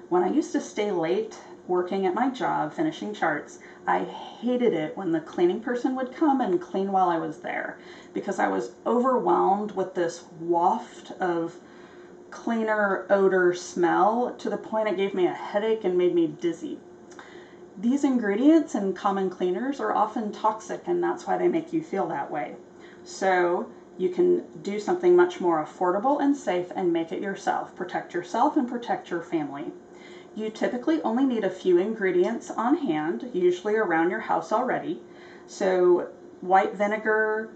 When I used to stay late working at my job finishing charts, I hated it when the cleaning person would come and clean while I was there because I was overwhelmed with this waft of cleaner odor smell to the point it gave me a headache and made me dizzy. These ingredients in common cleaners are often toxic, and that's why they make you feel that way. So you can do something much more affordable and safe and make it yourself. Protect yourself and protect your family. You typically only need a few ingredients on hand, usually around your house already. So white vinegar,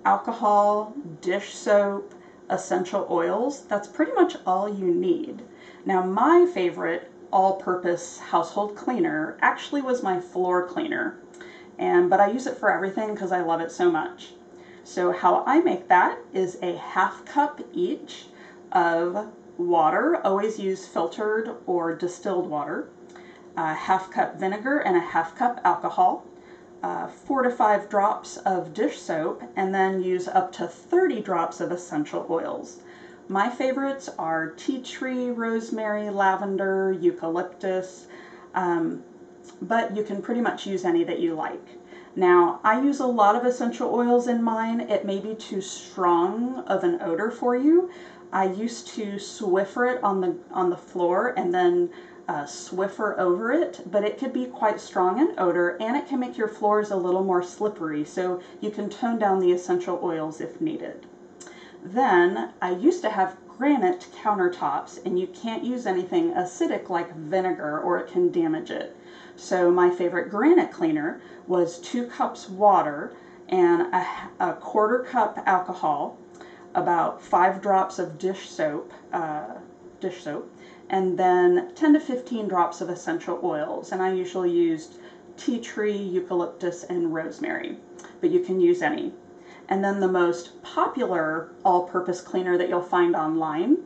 alcohol, dish soap, essential oils, that's pretty much all you need. Now my favorite all-purpose household cleaner actually was my floor cleaner, but I use it for everything because I love it so much. So how I make that is a half cup each of water, always use filtered or distilled water, a half cup vinegar and a half cup alcohol, 4 to 5 drops of dish soap, and then use up to 30 drops of essential oils. My favorites are tea tree, rosemary, lavender, eucalyptus, but you can pretty much use any that you like. Now, I use a lot of essential oils in mine. It may be too strong of an odor for you. I used to Swiffer it on the floor and then Swiffer over it, but it could be quite strong in odor, and it can make your floors a little more slippery, so you can tone down the essential oils if needed. Then I used to have granite countertops, and you can't use anything acidic like vinegar or it can damage it. So my favorite granite cleaner was 2 cups water and a quarter cup alcohol, about 5 drops of dish soap, and then 10 to 15 drops of essential oils. And I usually used tea tree, eucalyptus, and rosemary, but you can use any. And then the most popular all-purpose cleaner that you'll find online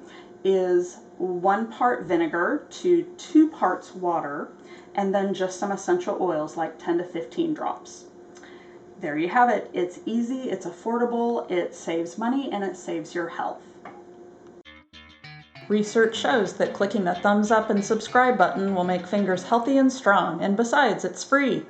is 1 part vinegar to 2 parts water, and then just some essential oils like 10 to 15 drops. There you have it. It's easy, it's affordable, it saves money, and it saves your health. Research shows that clicking the thumbs up and subscribe button will make fingers healthy and strong, and besides, it's free.